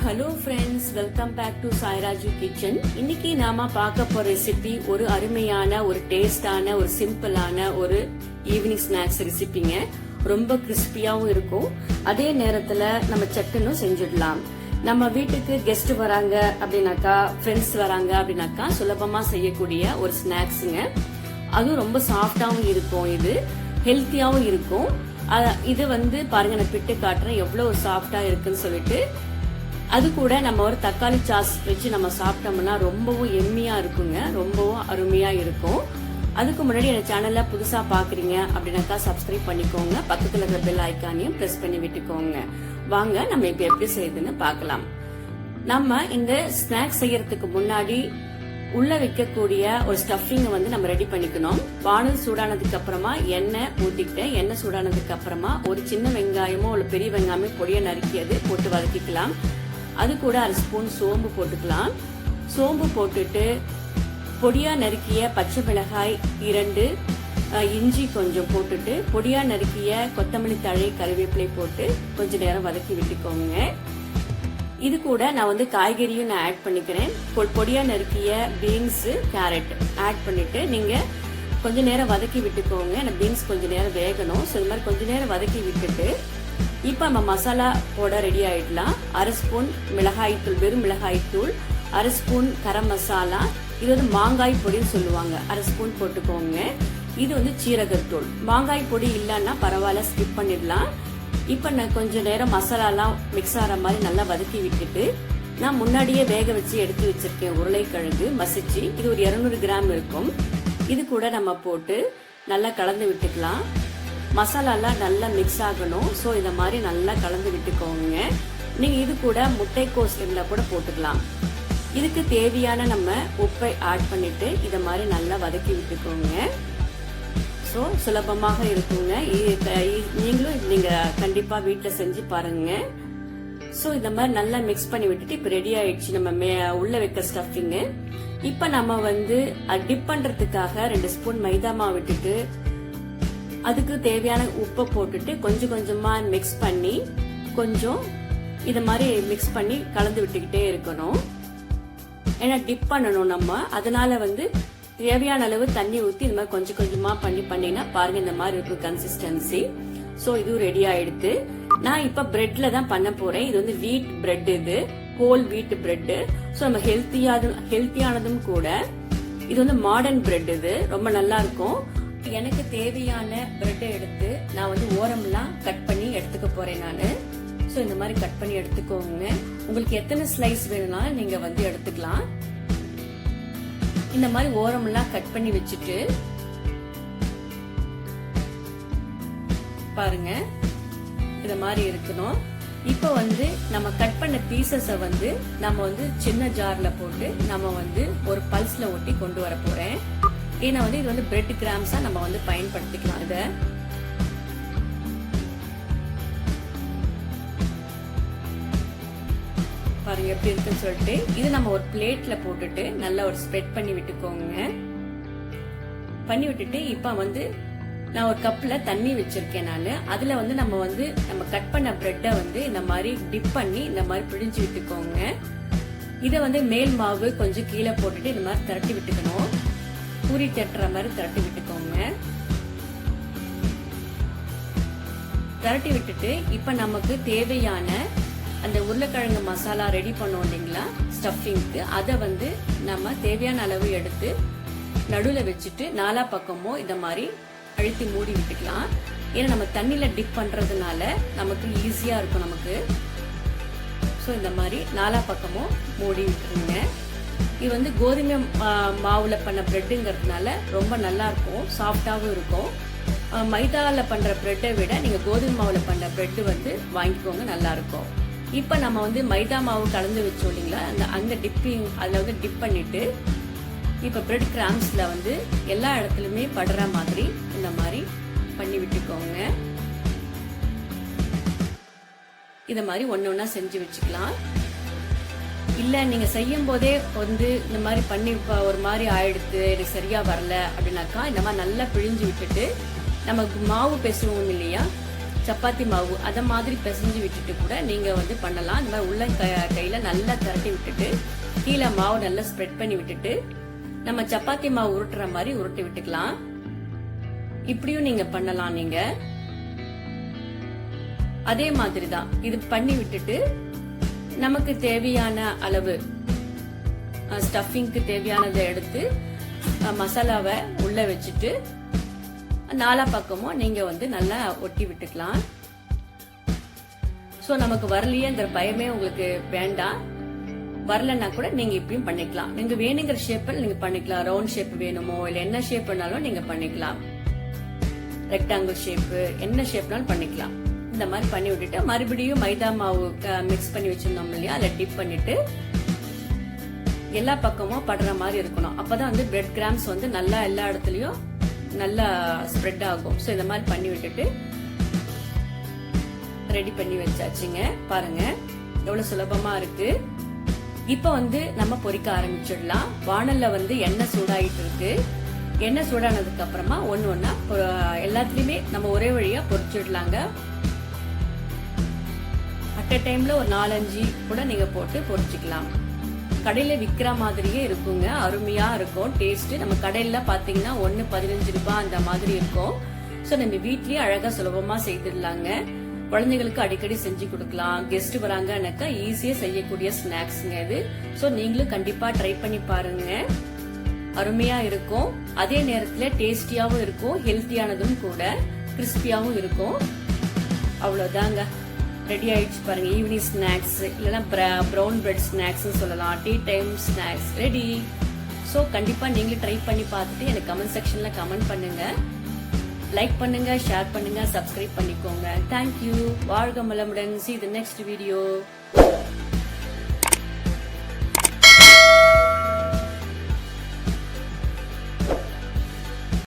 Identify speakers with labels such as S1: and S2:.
S1: Hello friends, welcome back to Sairaju kitchen. இன்னைக்கு நாம பார்க்க போற ரெசிபி ஒரு அருமையான, ஒரு டேஸ்டான, ஒரு சிம்பிளான ஒரு ஈவினிங் ஸ்நாக்ஸ் ரெசிபிங்க. ரொம்ப கிறிஸ்பியாவும் இருக்கும், அதே நேரத்துல நம்ம சட்டுன்னு செஞ்சிடலாம். நம்ம வீட்டுக்கு கெஸ்ட் வராங்க அப்படின்னாக்கா, ஃப்ரெண்ட்ஸ் வராங்க அப்படின்னாக்கா சுலபமா செய்யக்கூடிய ஒரு ஸ்நாக்ஸுங்க. அதுவும் ரொம்ப சாஃப்டாவும் இருக்கும், இது ஹெல்த்தியாவும் இருக்கும். இது பாருங்க, நான் பிட்டு காட்டுறேன் எவ்வளவு சாஃப்டா இருக்குன்னு சொல்லிட்டு. அது கூட நம்ம ஒரு தக்காளி சாஸ் வச்சு நம்ம சாப்பிட்டோம்னா ரொம்பவும் எம்மியா இருக்குங்க, ரொம்பவும் அருமையா இருக்கும். அதுக்கு முன்னாடி என் சேனல்ல புதுசா பாக்குறீங்க அப்படின்னாக்கா சப்ஸ்கிரைப் பண்ணிக்கோங்க, பக்கத்துல இருக்கிற பெல் ஐக்கானையும் பிரஸ் பண்ணி விட்டுக்கோங்க. வாங்க நம்ம இப்ப எப்படி செய்யுதுன்னு பார்க்கலாம். நம்ம இந்த ஸ்நாக்ஸ் செய்யறதுக்கு முன்னாடி உள்ள வைக்கக்கூடிய ஒரு ஸ்டஃபிங் நம்ம ரெடி பண்ணிக்கணும். வானல் சூடானதுக்கு அப்புறமா எண்ணெய் ஊத்திக்கிட்டேன். எண்ணெய் சூடானதுக்கு அப்புறமா ஒரு சின்ன வெங்காயமோ ஒரு பெரிய வெங்காயமோ பொடியை நறுக்கியது போட்டு வதக்கிக்கலாம். அது கூட 1 ஸ்பூன் சோம்பு போட்டுக்கலாம். சோம்பு போட்டுட்டு பொடியா நறுக்கிய பச்சை மிளகாய் 2, இஞ்சி கொஞ்சம் போட்டுட்டு பொடியா நறுக்கிய கொத்தமல்லி தழை கறிவேப்பிலை போட்டு கொஞ்ச நேரம் வதக்கி விட்டுக்கோங்க. இது கூட நான் காய்கறியும் நான் ஆட் பண்ணிக்கிறேன். பொடியா நறுக்கிய பீன்ஸ், கேரட் ஆட் பண்ணிட்டு நீங்க கொஞ்ச நேரம் வதக்கி விட்டுக்கோங்க. பீன்ஸ் கொஞ்ச நேரம் வேகணும். ஸோ இது மாதிரி கொஞ்ச நேரம் வதக்கி விட்டுட்டு இப்ப நம்ம மசாலா போட ரெடி ஆயிடலாம். 1 ஸ்பூன் மிளகாய்த்தூள், வெறும் மிளகாய்த்தூள், 1 ஸ்பூன் கரம் மசாலா, இது மாங்காய் பொடின்னு சொல்லுவாங்க, 1 ஸ்பூன் போட்டுக்கோங்க. இது சீரகத்தூள். மாங்காய் பொடி இல்லைன்னா பரவாயில்ல, ஸ்கிப் பண்ணிடலாம். இப்ப நான் கொஞ்ச நேரம் மசாலாலாம் மிக்ஸ் ஆகிற மாதிரி நல்லா வதக்கி விட்டுட்டு நான் முன்னாடியே வேக வச்சு எடுத்து வச்சிருக்கேன் உருளைக்கிழங்கு மசிச்சு. இது ஒரு 200 கிராம் இருக்கும். இது கூட நம்ம போட்டு நல்லா கலந்து விட்டுக்கலாம். மசாலாலாம் நல்லா மிக்ஸ் ஆகணும். ஸோ இந்த மாதிரி நல்லா கலந்து விட்டுக்கோங்க. நீங்க இது கூட முட்டைக்கோஸ் இருந்தால் கூட போட்டுக்கலாம். இதுக்கு தேவையான நம்ம உப்பை ஆட் பண்ணிட்டு இதை மாதிரி நல்லா வதக்கி விட்டுக்கோங்க. ஸோ சுலபமாக இருக்குங்க. நீங்களும் நீங்க கண்டிப்பா வீட்டில் செஞ்சு பாருங்க. ஸோ இந்த மாதிரி நல்லா மிக்ஸ் பண்ணி விட்டுட்டு இப்ப ரெடி ஆயிடுச்சு நம்ம உள்ள வைக்க ஸ்டஃபிங். இப்ப நம்ம டிப் பண்றதுக்காக 2 ஸ்பூன் மைதா மாவு விட்டுட்டு அதுக்கு தேவையான உப்பை போட்டுட்டு கொஞ்சம் கொஞ்சமா மிக்ஸ் பண்ணி கொஞ்சம் இத மாதிரி மிக்ஸ் பண்ணி கலந்து விட்டுக்கிட்டே இருக்கணும். ஏன்னா டிப் பண்ணணும் நம்ம, அதனால தேவையான அளவு தண்ணி ஊத்தி இந்த மாதிரி கொஞ்சம் கொஞ்சமா பண்ணீங்கன்னா பாருங்க இந்த மாதிரி இருக்கும் கன்சிஸ்டன்சி. சோ இது ரெடி ஆயிடுத்து. நான் இப்ப பிரெட்ல தான் பண்ண போறேன். இது வீட் பிரெட், இது ஹோல் வீட் பிரெட். சோ நம்ம ஹெல்த்தியானதும் கூட. இது மாடர்ன் பிரெட், இது ரொம்ப நல்லா இருக்கும். எனக்கு தேவையான பிரெட்டை எடுத்து நான் ஓரம்லாம் கட் பண்ணி எடுத்துக்க போறேன் நானு. சோ இந்த மாதிரி கட் பண்ணி எடுத்துக்கோங்க. உங்களுக்கு எத்தனை ஸ்லைஸ் வேணும்னா நீங்க எடுத்துக்கலாம். இந்த மாதிரி ஓரம்லாம் கட் பண்ணி வச்சுட்டு பாருங்க இந்த மாதிரி இருக்கணும். இப்ப நம்ம கட் பண்ண பீசஸ நம்ம சின்ன ஜார்ல போட்டு நம்ம ஒரு பல்ஸ்ல ஒட்டி கொண்டு வர போறேன். ஏன்னா இது பிரெட் கிராம்ஸா நம்ம பயன்படுத்திக்கலாம். இத பாருங்க எப்படி இருக்குன்னு சொல்லிட்டு இது நம்ம ஒரு பிளேட்ல போட்டுட்டு நல்லா ஒரு ஸ்ப்ரெட் பண்ணி விட்டுக்கோங்க. பண்ணி விட்டுட்டு இப்ப நான் ஒரு கப்ல தண்ணி வச்சிருக்கேன் நானு. அதுல நம்ம கட் பண்ண பிரெட்டை இந்த மாதிரி டிப் பண்ணி இந்த மாதிரி பிழிஞ்சு விட்டுக்கோங்க. இத மேல் மாவு கொஞ்சம் கீழே போட்டுட்டு இந்த மாதிரி திரட்டி விட்டுக்கணும். பூரி தட்டுற மாதிரி திரட்டி விட்டுக்கோங்க. திரட்டி விட்டுட்டு இப்ப நமக்கு தேவையான அந்த உருளைக்கிழங்கு மசாலா ரெடி பண்ணோம் இல்லைங்களா ஸ்டஃபிங்க்கு, அதை நம்ம தேவையான அளவு எடுத்து நடுவுல வச்சுட்டு நாலா பக்கமும் இந்த மாதிரி அழுத்தி மூடி விட்டுக்கலாம். ஏன்னா நம்ம தண்ணியில டிப் பண்றதுனால நமக்கு ஈஸியா இருக்கும் நமக்கு. ஸோ இந்த மாதிரி நாலா பக்கமும் மூடி விட்டுருங்க. இது கோதுமை மாவுல பண்ண பிரெட்டுங்கிறதுனால ரொம்ப நல்லா இருக்கும், சாஃப்டாவும் இருக்கும். மைதால பண்ற பிரெட்டை விட நீங்க கோதுமை மாவுல பண்ண பிரெட் வாங்கிக்கோங்க, நல்லா இருக்கும். இப்ப நம்ம மைதா மாவு கலந்து வச்சோம் இல்லைங்களா, அந்த டிப்பிங் அதுல டிப் பண்ணிட்டு இப்ப பிரெட் கிராம்ஸ்ல எல்லா இடத்துலயுமே படுற மாதிரி இந்த மாதிரி பண்ணி விட்டுக்கோங்க. இத மாதிரி ஒன்னொன்னா செஞ்சு வச்சுக்கலாம். இல்ல நீங்க செய்யும் போதே இந்த மாதிரி பண்ணி ஒரு மாதிரி ஆயிடுத்து, எனக்கு சரியா வரல அப்படின்னாக்கா இந்த மாதிரி நல்லா பிழிஞ்சு விட்டுட்டு நமக்கு மாவு பேசுவோம் இல்லையா சப்பாத்தி மாவு அத மாதிரி பிசைஞ்சு விட்டுட்டு கூட நீங்க வந்து பண்ணலாம். இந்த மாதிரி உள்ள கையில நல்லா திரட்டி விட்டுட்டு கீழே மாவு நல்லா ஸ்ப்ரெட் பண்ணி விட்டுட்டு நம்ம சப்பாத்தி மாவு உருட்டுற மாதிரி உருட்டி விட்டுக்கலாம். இப்படியும் நீங்க பண்ணலாம். நீங்க அதே மாதிரி தான் இது பண்ணி விட்டுட்டு நமக்கு தேவையான அளவு ஸ்டஃபிங்க்கு தேவையானதை எடுத்து மசாலாவை உள்ள வச்சுட்டு நாலா பக்கமும் நீங்க வந்து நல்லா ஒட்டி விட்டுக்கலாம். சோ நமக்கு வரலையேங்கிற பயமே உங்களுக்கு வேண்டாம். வரலன்னா கூட நீங்க இப்படியும் பண்ணிக்கலாம். நீங்க வேணுங்கிற ஷேப்பில் நீங்க பண்ணிக்கலாம். ரவுண்ட் ஷேப் வேணுமோ இல்ல என்ன ஷேப் வேணாலும் நீங்க பண்ணிக்கலாம். ரெக்டாங்கிள் ஷேப் என்ன ஷேப்னாலும் பண்ணிக்கலாம். இந்த மாதிரி பண்ணி விட்டுட்டு மறுபடியும் மைதா மாவு மிக்ஸ் பண்ணி வச்சிருந்தோம் இல்லையா, அதை டிப் பண்ணிட்டு எல்லா பக்கமும் படுற மாதிரி இருக்கணும். அப்பதான் வந்து பிரெட் கிராம்ஸ் வந்து நல்லா எல்லா இடத்துலயும் நல்லா ஸ்ப்ரெட் ஆகும். சோ இந்த மாதிரி பண்ணி விட்டுட்டு ரெடி பண்ணி வச்சாச்சுங்க. பாருங்க எவ்வளவு சுலபமா இருக்கு. இப்ப வந்து நம்ம பொரிக்க ஆரம்பிச்சிடலாம். வாணல்ல வந்து எண்ணெய் சூடாயிட்டு இருக்கு. எண்ணெய் சூடானதுக்கு அப்புறமா ஒண்ணு எல்லாத்துலயுமே நம்ம ஒரே வழியா பொரிச்சிடலாங்க. அட் எ டைம்ல ஒரு 4-5 கூட நீங்க போட்டு பொரிச்சுக்கலாம். கடையில விக்கிற மாதிரியே இருக்குங்க. அருமையா இருக்கும் டேஸ்ட். நம்ம கடையில பாத்தீங்கன்னா 1-15 ரூபாய் அந்த மாதிரி இருக்கும். சோ நம்ம வீட்லயே அழகா சுலபமா செய்திடலாங்க. குழந்தைகளுக்கு அடிக்கடி செஞ்சு கொடுக்கலாம். கெஸ்ட் வராங்கன்னாக்கா ஈஸியா செய்யக்கூடிய ஸ்நாக்ஸ்ங்க இது. சோ நீங்களும் கண்டிப்பா ட்ரை பண்ணி பாருங்க. அருமையா இருக்கும். அதே நேரத்துல டேஸ்டியாவும் இருக்கும். ஹெல்த்தியானதும் கூட. கிறிஸ்பியாவும் இருக்கும். அவ்வளவுதாங்க. ரெடி ஆயிடுச்சு பாருங்க. ஈவினிங் ஸ்நாக்ஸ் இல்லைன்னா ப்ரௌன் பிரெட் ஸ்நாக்ஸ் சொல்லலாம். Tea time snacks ready. So கண்டிப்பா நீங்களும் ட்ரை பண்ணி பார்த்துட்டு எனக்கு கமெண்ட் செக்ஷன்ல கமெண்ட் பண்ணுங்க. லைக் பண்ணுங்க, ஷேர் பண்ணுங்க, சப்ஸ்கிரைப் பண்ணிக்கோங்க. தேங்க்யூ. வாழ்க வளமுடன். See you the next video.